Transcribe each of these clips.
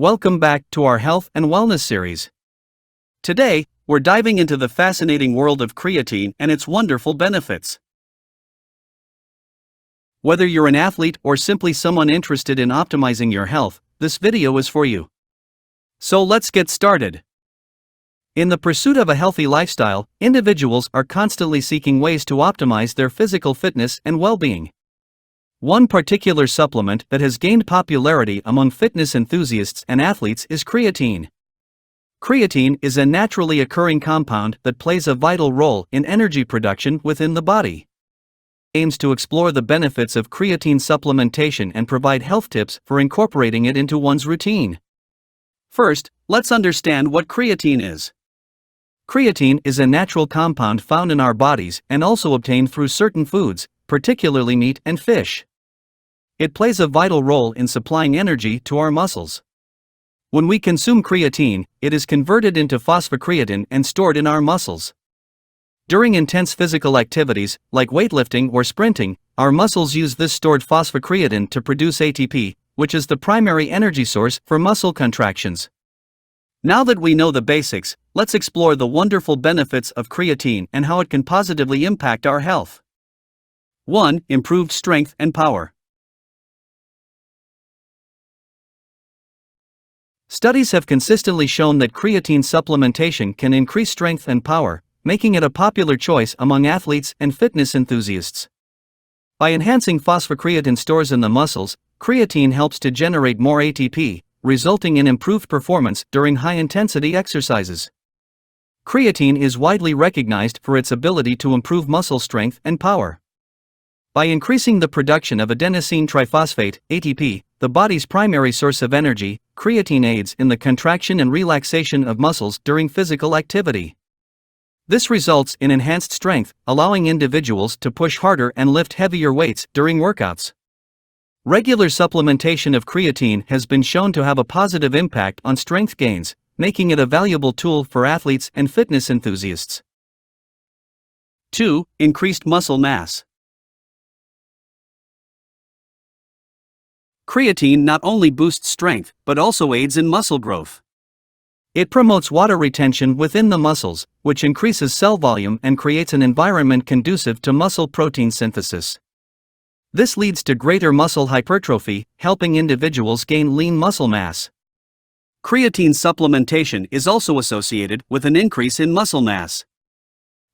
Welcome back to our health and wellness series. Today, we're diving into the fascinating world of creatine and its wonderful benefits. Whether you're an athlete or simply someone interested in optimizing your health, this video is for you. So let's get started. In the pursuit of a healthy lifestyle, individuals are constantly seeking ways to optimize their physical fitness and well-being. One particular supplement that has gained popularity among fitness enthusiasts and athletes is creatine. Creatine is a naturally occurring compound that plays a vital role in energy production within the body. It aims to explore the benefits of creatine supplementation and provide health tips for incorporating it into one's routine. First, let's understand what creatine is. Creatine is a natural compound found in our bodies and also obtained through certain foods, particularly meat and fish. It plays a vital role in supplying energy to our muscles. When we consume creatine, it is converted into phosphocreatine and stored in our muscles. During intense physical activities, like weightlifting or sprinting, our muscles use this stored phosphocreatine to produce ATP, which is the primary energy source for muscle contractions. Now that we know the basics, let's explore the wonderful benefits of creatine and how it can positively impact our health. 1. Improved strength and power. Studies have consistently shown that creatine supplementation can increase strength and power, making it a popular choice among athletes and fitness enthusiasts. By enhancing phosphocreatine stores in the muscles, creatine helps to generate more ATP, resulting in improved performance during high-intensity exercises. Creatine is widely recognized for its ability to improve muscle strength and power. By increasing the production of adenosine triphosphate, ATP, the body's primary source of energy, creatine aids in the contraction and relaxation of muscles during physical activity. This results in enhanced strength, allowing individuals to push harder and lift heavier weights during workouts. Regular supplementation of creatine has been shown to have a positive impact on strength gains, making it a valuable tool for athletes and fitness enthusiasts. 2. Increased muscle mass. Creatine not only boosts strength, but also aids in muscle growth. It promotes water retention within the muscles, which increases cell volume and creates an environment conducive to muscle protein synthesis. This leads to greater muscle hypertrophy, helping individuals gain lean muscle mass. Creatine supplementation is also associated with an increase in muscle mass.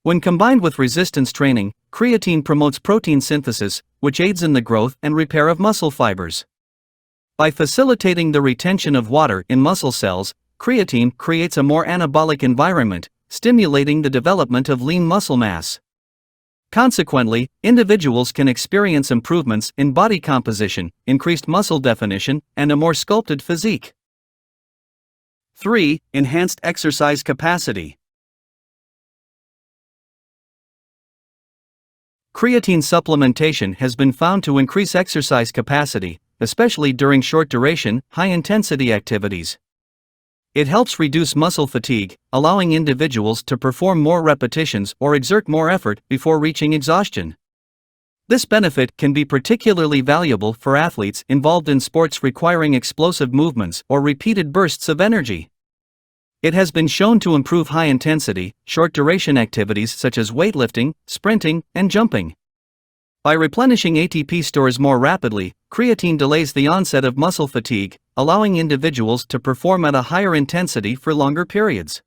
When combined with resistance training, creatine promotes protein synthesis, which aids in the growth and repair of muscle fibers. By facilitating the retention of water in muscle cells, creatine creates a more anabolic environment, stimulating the development of lean muscle mass. Consequently, individuals can experience improvements in body composition, increased muscle definition, and a more sculpted physique. 3. Enhanced exercise capacity. Creatine supplementation has been found to increase exercise capacity, especially during short-duration, high-intensity activities. It helps reduce muscle fatigue, allowing individuals to perform more repetitions or exert more effort before reaching exhaustion. This benefit can be particularly valuable for athletes involved in sports requiring explosive movements or repeated bursts of energy. It has been shown to improve high-intensity, short-duration activities such as weightlifting, sprinting, and jumping. By replenishing ATP stores more rapidly, creatine delays the onset of muscle fatigue, allowing individuals to perform at a higher intensity for longer periods.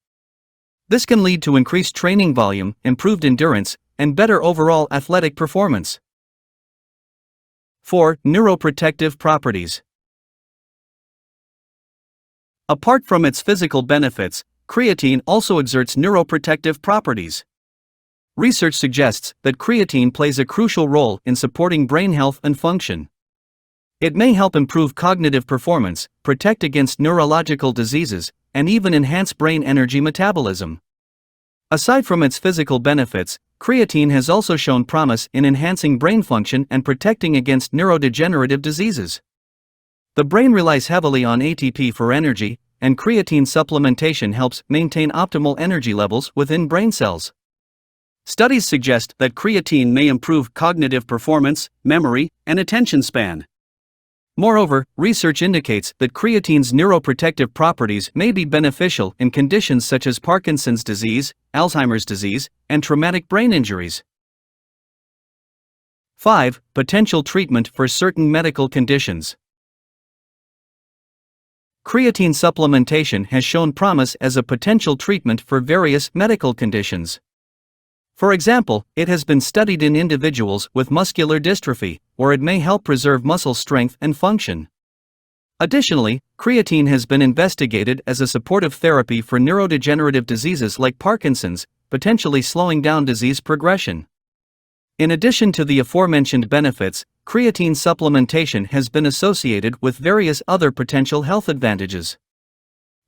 This can lead to increased training volume, improved endurance, and better overall athletic performance. 4. Neuroprotective properties. Apart from its physical benefits, creatine also exerts neuroprotective properties. Research suggests that creatine plays a crucial role in supporting brain health and function. It may help improve cognitive performance, protect against neurological diseases, and even enhance brain energy metabolism. Aside from its physical benefits, creatine has also shown promise in enhancing brain function and protecting against neurodegenerative diseases. The brain relies heavily on ATP for energy, and creatine supplementation helps maintain optimal energy levels within brain cells. Studies suggest that creatine may improve cognitive performance, memory, and attention span. Moreover, research indicates that creatine's neuroprotective properties may be beneficial in conditions such as Parkinson's disease, Alzheimer's disease, and traumatic brain injuries. 5. Potential treatment for certain medical conditions. Creatine supplementation has shown promise as a potential treatment for various medical conditions. For example, it has been studied in individuals with muscular dystrophy, where it may help preserve muscle strength and function. Additionally, creatine has been investigated as a supportive therapy for neurodegenerative diseases like Parkinson's, potentially slowing down disease progression. In addition to the aforementioned benefits, creatine supplementation has been associated with various other potential health advantages.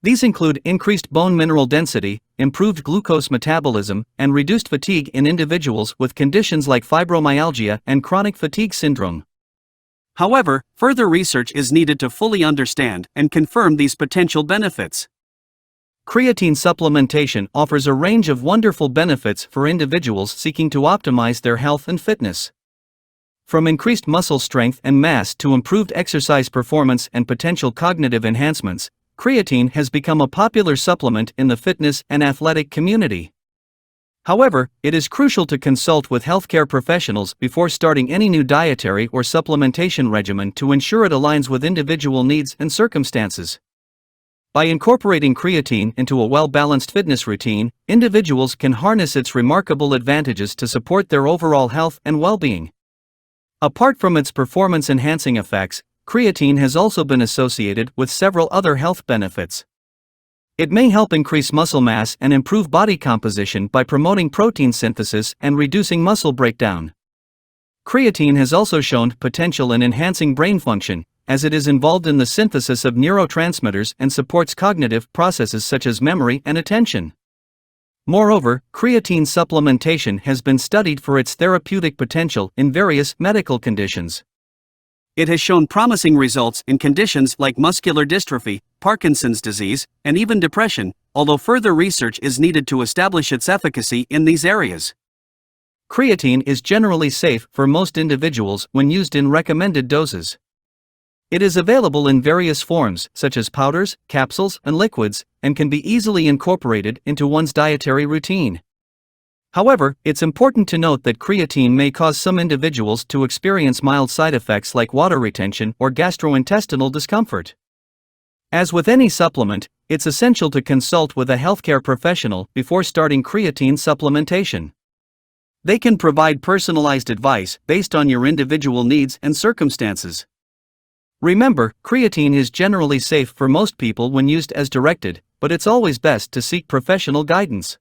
These include increased bone mineral density, improved glucose metabolism, and reduced fatigue in individuals with conditions like fibromyalgia and chronic fatigue syndrome. However, further research is needed to fully understand and confirm these potential benefits. Creatine supplementation offers a range of wonderful benefits for individuals seeking to optimize their health and fitness. From increased muscle strength and mass to improved exercise performance and potential cognitive enhancements, creatine has become a popular supplement in the fitness and athletic community. However, it is crucial to consult with healthcare professionals before starting any new dietary or supplementation regimen to ensure it aligns with individual needs and circumstances. By incorporating creatine into a well-balanced fitness routine, individuals can harness its remarkable advantages to support their overall health and well-being. Apart from its performance-enhancing effects, creatine has also been associated with several other health benefits. It may help increase muscle mass and improve body composition by promoting protein synthesis and reducing muscle breakdown. Creatine has also shown potential in enhancing brain function, as it is involved in the synthesis of neurotransmitters and supports cognitive processes such as memory and attention. Moreover, creatine supplementation has been studied for its therapeutic potential in various medical conditions. It has shown promising results in conditions like muscular dystrophy, Parkinson's disease, and even depression, although further research is needed to establish its efficacy in these areas. Creatine is generally safe for most individuals when used in recommended doses. It is available in various forms, such as powders, capsules, and liquids, and can be easily incorporated into one's dietary routine. However, it's important to note that creatine may cause some individuals to experience mild side effects like water retention or gastrointestinal discomfort. As with any supplement, it's essential to consult with a healthcare professional before starting creatine supplementation. They can provide personalized advice based on your individual needs and circumstances. Remember, creatine is generally safe for most people when used as directed, but it's always best to seek professional guidance.